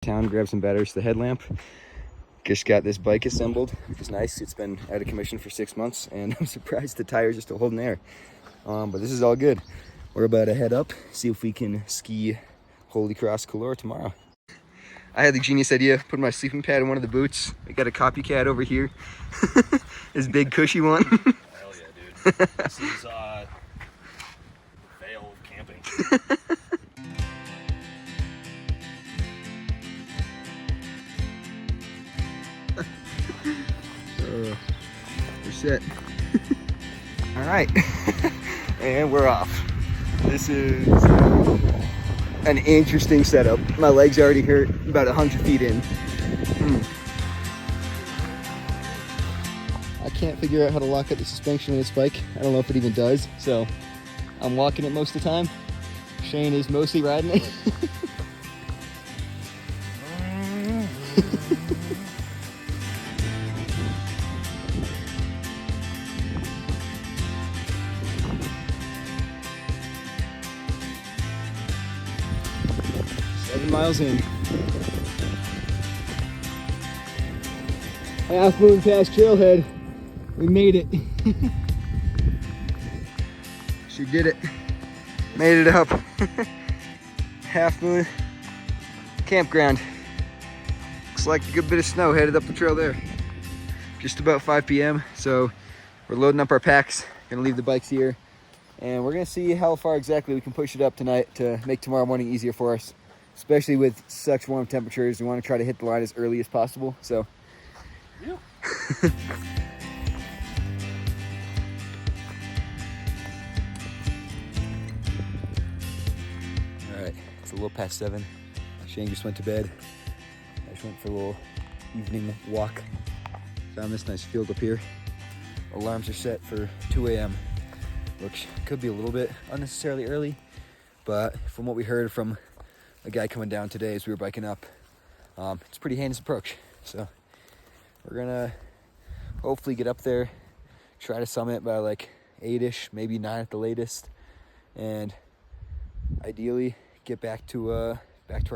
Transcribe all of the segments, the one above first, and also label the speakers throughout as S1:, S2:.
S1: town, grab some batteries for the headlamp. Just got this bike assembled, which is nice. It's been out of commission for 6 months, and I'm surprised the tires are still holding air. But this is all good. We're about to head up, see if we can ski Holy Cross Couloir tomorrow. I had the genius idea of putting my sleeping pad in one of the boots. I got a copycat over here. This big cushy one.
S2: Hell yeah, dude. This is the veil of camping.
S1: We're set. All right, and we're off. This is an interesting setup. My legs already hurt about 100 feet in. I can't figure out how to lock up the suspension on this bike. I don't know if it even does, so I'm walking it most of the time. Shane is mostly riding it. 7 miles in. Half Moon Pass Trailhead. We made it. She did it. Made it up. Half Moon Campground. Looks like a good bit of snow headed up the trail there. Just about 5 p.m. So we're loading up our packs. Gonna leave the bikes here. And we're gonna see how far exactly we can push it up tonight to make tomorrow morning easier for us. Especially with such warm temperatures, we want to try to hit the line as early as possible. So,
S2: yeah.
S1: All right, it's a little past 7. Shane just went to bed. I just went for a little evening walk. Found this nice field up here. Alarms are set for 2 a.m., which could be a little bit unnecessarily early, but from what we heard from a guy coming down today as we were biking up, it's a pretty heinous approach. So we're gonna hopefully get up there, try to summit by like 8ish, maybe 9 at the latest, and ideally get back to our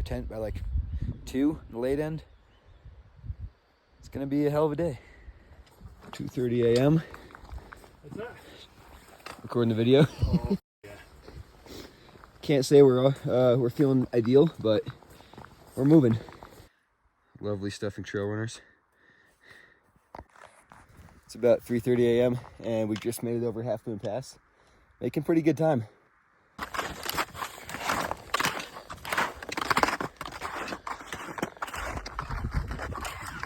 S1: tent by like 2, the late end. It's gonna be a hell of a day. 2:30 a.m.
S2: What's that?
S1: Recording the video.
S2: Oh.
S1: Can't say we're feeling ideal, but we're moving. Lovely stuffing trail runners. It's about 3:30 a.m. and we just made it over Half Moon Pass. Making pretty good time.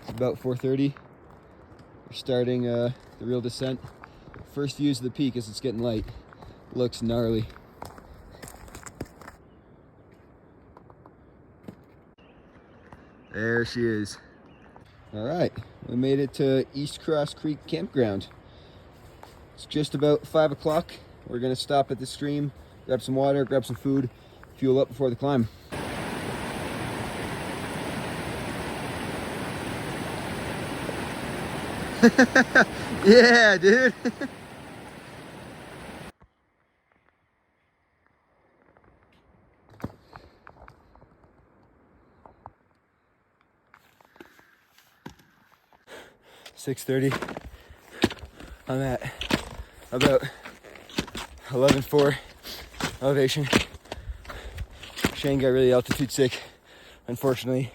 S1: It's about 4:30. We're starting the real descent. First views of the peak as it's getting light. Looks gnarly. There she is. All right, we made it to East Cross Creek Campground. It's just about 5 o'clock. We're gonna stop at the stream, grab some water, grab some food, fuel up before the climb. Yeah, dude. 6:30. I'm at about 11.4 elevation. Shane got really altitude sick, unfortunately.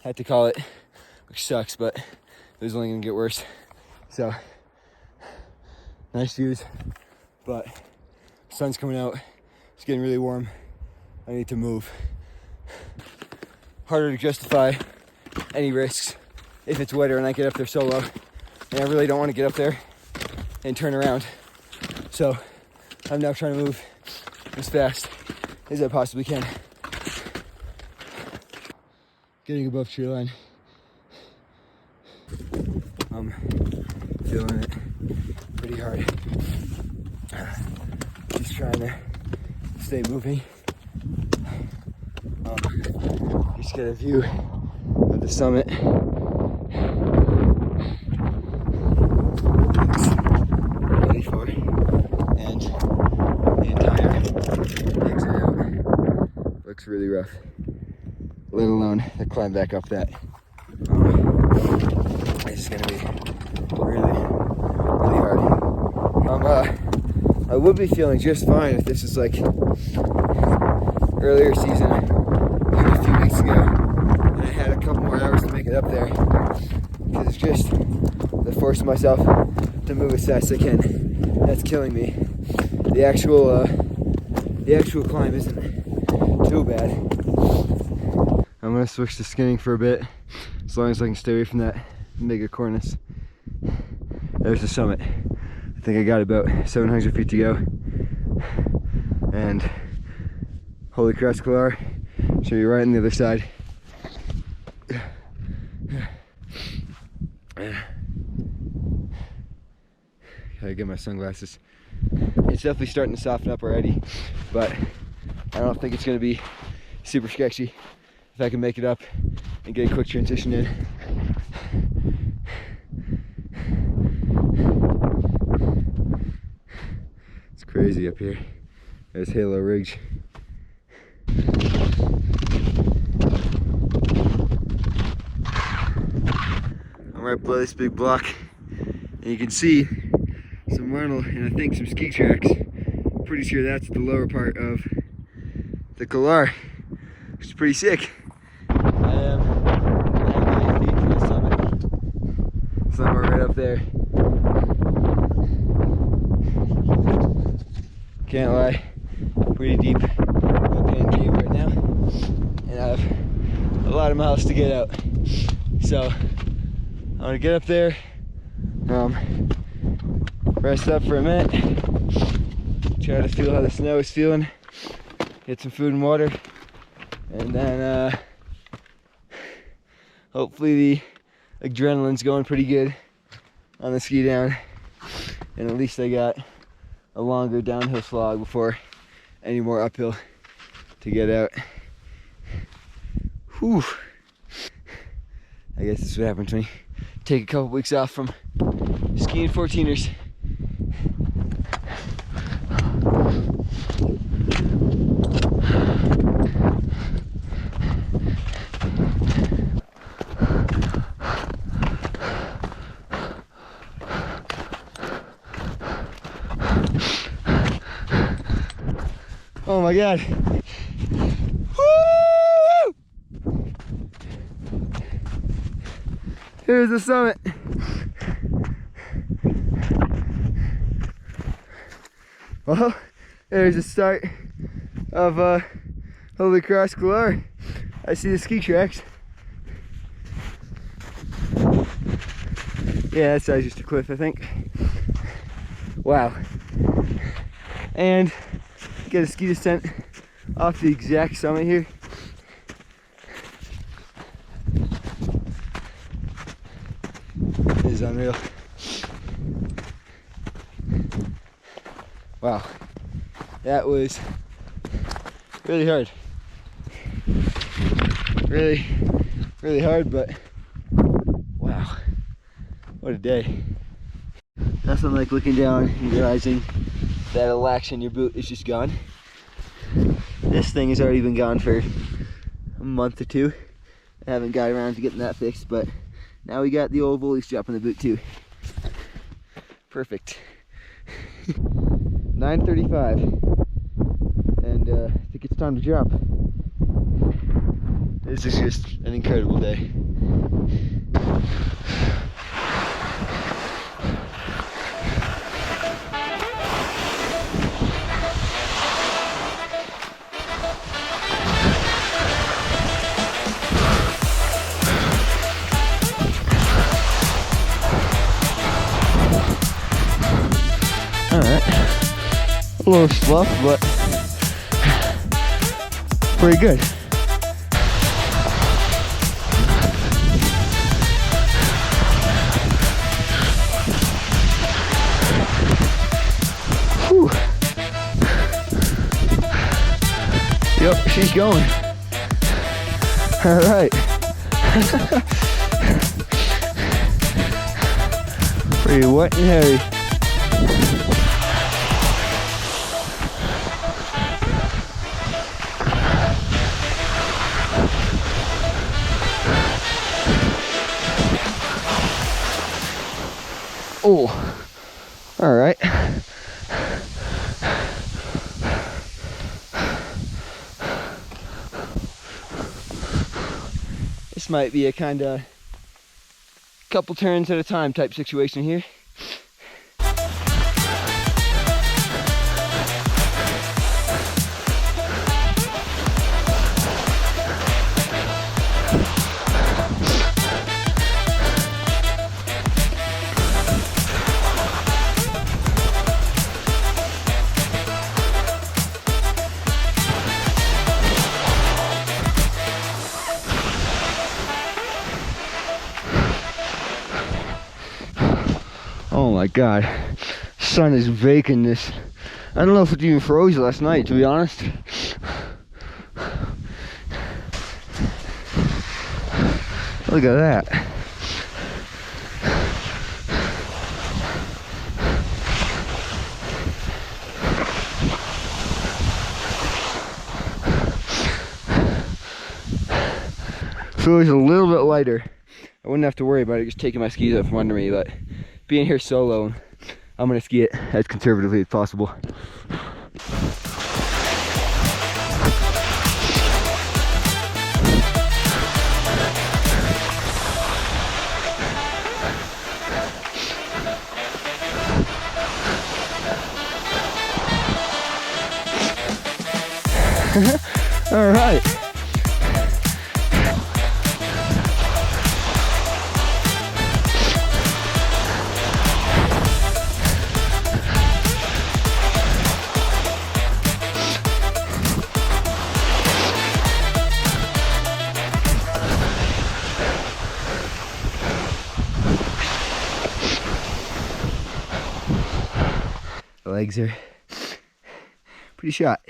S1: Had to call it, which sucks, but it was only gonna get worse. So, nice views, but sun's coming out. It's getting really warm. I need to move. Harder to justify any risks if it's wetter and I get up there solo, and I really don't want to get up there and turn around. So I'm now trying to move as fast as I possibly can. Getting above tree line. I'm feeling it pretty hard. Just trying to stay moving. Just get a view of the summit. Ready for it. And the entire exit out looks really rough. let alone the climb back up that. It's gonna be really, really hard. I would be feeling just fine if this was like earlier season, maybe a few weeks ago, and I had a couple more hours to make it up there. Because it's just the forcing myself to move as fast as I can. That's killing me. The actual climb isn't too bad. I'm gonna switch to skinning for a bit, as long as I can stay away from that mega cornice. There's the summit. I think I got about 700 feet to go. And Holy Cross Couloir, show you right on the other side. Gotta get my sunglasses. It's definitely starting to soften up already, but I don't think it's gonna be super sketchy if I can make it up and get a quick transition in. It's crazy up here. There's Halo Ridge. I'm right below this big block, and you can see some runnel and I think some ski tracks. Pretty sure that's the lower part of the Couloir, which is pretty sick. I am 98 feet from the summit, somewhere right up there. Can't lie, pretty deep in the Pan Cave right now, and I have a lot of miles to get out. So I'm gonna get up there, rest up for a minute, try to feel how the snow is feeling, get some food and water, and then hopefully the adrenaline's going pretty good on the ski down, and at least I got a longer downhill slog before any more uphill to get out. Whew. I guess this is what happens when you take a couple weeks off from skiing 14ers. Oh my God. Woo! Here's the summit. Well, there's the start of Holy Cross Couloir. I see the ski tracks. Yeah, that side's just a cliff, I think. Wow. And get a ski descent off the exact summit here. It is unreal. Wow, that was really hard. Really, really hard, but wow, what a day. Nothing like looking down and realizing that a lax in your boot is just gone. This thing has already been gone for a month or two. I haven't got around to getting that fixed, but now we got the old volley strap on the boot too. Perfect. 9:35, and I think it's time to drop. This is just an incredible day. A little slough, but pretty good. Whew. Yep, she's going. All right. Pretty wet and hairy. Oh, all right. This might be a kind of couple turns at a time type situation here. Oh my god, sun is baking this. I don't know if it even froze last night, to be honest. Look at that. If it was a little bit lighter, I wouldn't have to worry about it just taking my skis out from under me, but being here solo, I'm gonna ski it as conservatively as possible. All right. The legs are pretty shot.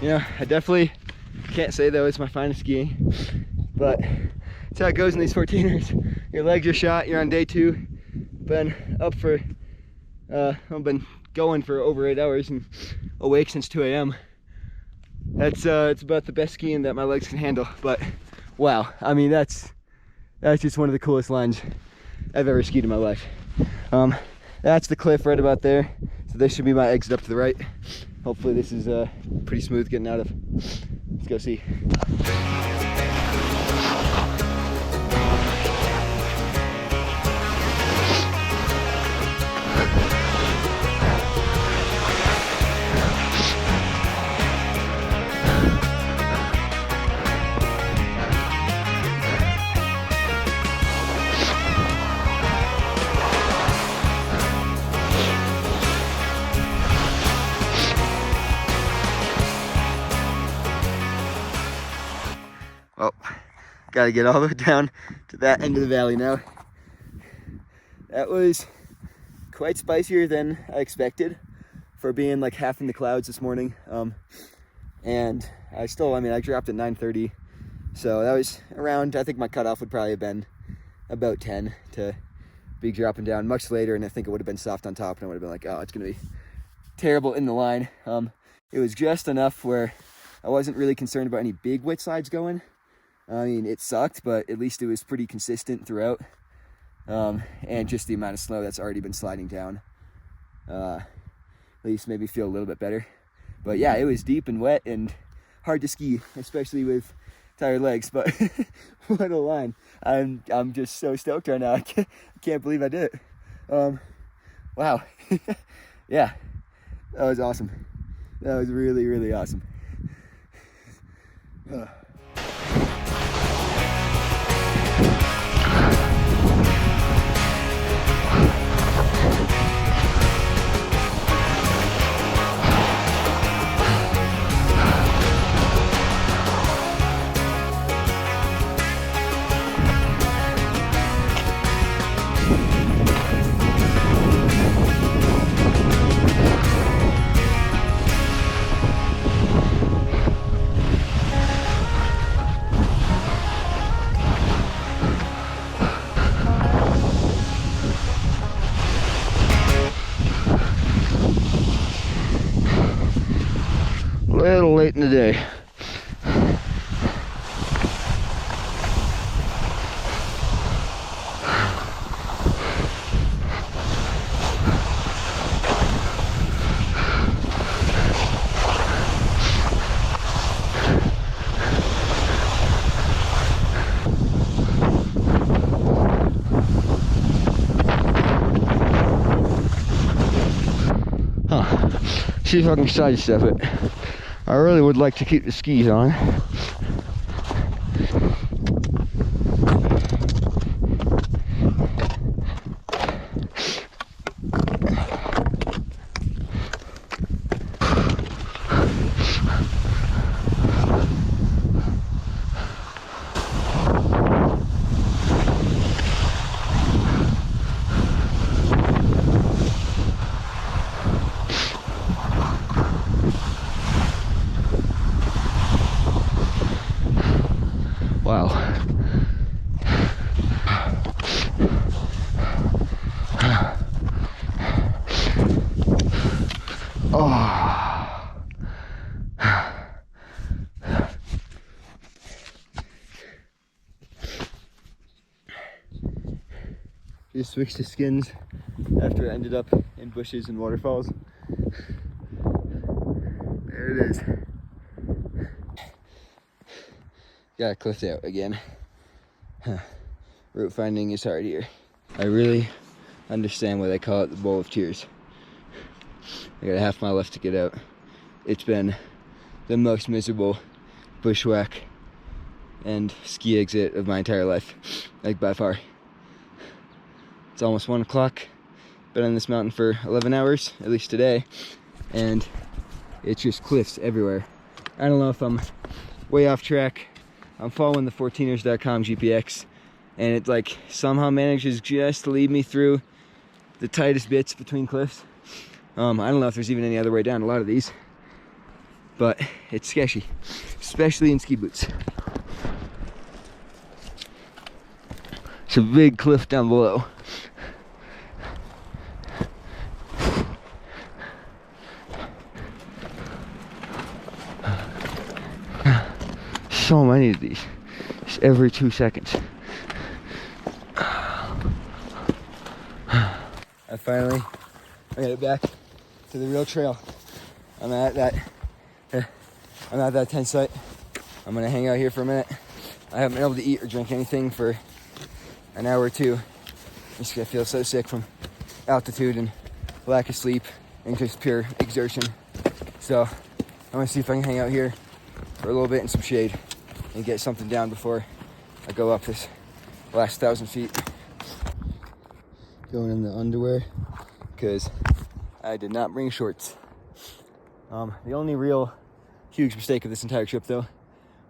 S1: You know, I definitely can't say though it's my finest skiing, but that's how it goes in these 14ers. Your legs are shot, you're on day 2. Been up for, I've been going for over 8 hours and awake since 2 a.m. That's it's about the best skiing that my legs can handle, but wow, I mean that's just one of the coolest lines I've ever skied in my life. That's the cliff right about there, so this should be my exit up to the right. Hopefully this is pretty smooth getting out of. Let's go see. Well, gotta get all the way down to that end of the valley now. That was quite spicier than I expected for being like half in the clouds this morning. And I dropped at 9:30. So that was around, I think my cutoff would probably have been about 10 to be dropping down much later. And I think it would have been soft on top and I would have been like, oh, it's gonna be terrible in the line. It was just enough where I wasn't really concerned about any big wet slides going. I mean, it sucked, but at least it was pretty consistent throughout. And just the amount of snow that's already been sliding down. at least maybe feel a little bit better. But yeah, it was deep and wet and hard to ski, especially with tired legs. But what a line. I'm just so stoked right now. I can't believe I did it. Wow. Yeah, that was awesome. That was really, really awesome. A little late in the day. See if I can sidestep it. I really would like to keep the skis on. Wow. Oh. Just switched to skins after I ended up in bushes and waterfalls. There it is. Got cliffed out again. Route finding is hard here. I really understand why they call it the Bowl of Tears. I got a half mile left to get out. It's been the most miserable bushwhack and ski exit of my entire life, like by far. It's almost 1 o'clock. Been on this mountain for 11 hours, at least today, and it's just cliffs everywhere. I don't know if I'm way off track. I'm following the 14ers.com GPX, and it like somehow manages just to lead me through the tightest bits between cliffs. I don't know if there's even any other way down a lot of these, but it's sketchy, especially in ski boots. It's a big cliff down below. So many of these, just every 2 seconds. I finally made it back to the real trail. I'm at that tent site. I'm gonna hang out here for a minute. I haven't been able to eat or drink anything for an hour or two. Just I feel so sick from altitude and lack of sleep and just pure exertion. So I'm gonna see if I can hang out here for a little bit in some shade and get something down before I go up this last 1,000 feet. Going in the underwear because I did not bring shorts. The only real huge mistake of this entire trip though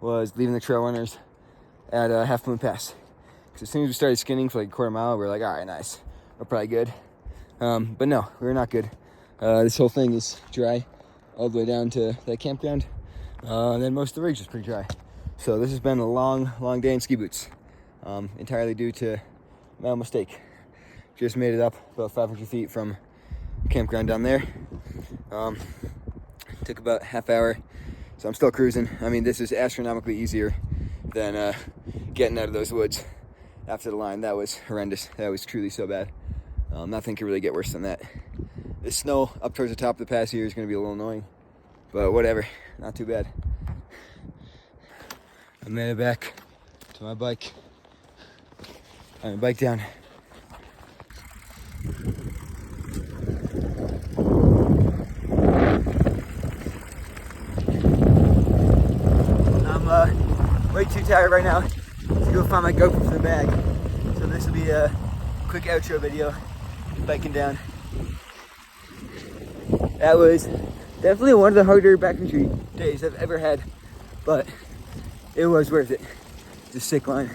S1: was leaving the trail runners at Half Moon Pass. Because as soon as we started skinning for like a quarter mile, we were like, all right, nice, we're probably good. But no, we're not good. This whole thing is dry all the way down to that campground. And then most of the ridge is pretty dry. So this has been a long day in ski boots. Entirely due to my own mistake. Just made it up about 500 feet from the campground down there. Took about half hour, so I'm still cruising. I mean, this is astronomically easier than getting out of those woods after the line. That was horrendous. That was truly so bad. Nothing could really get worse than that. This snow up towards the top of the pass here is gonna be a little annoying, but whatever, not too bad. I made it back to my bike. I bike down. I'm way too tired right now to go find my GoPro for the bag. So this will be a quick outro video, biking down. That was definitely one of the harder backcountry days I've ever had, but it was worth it. It's a sick line.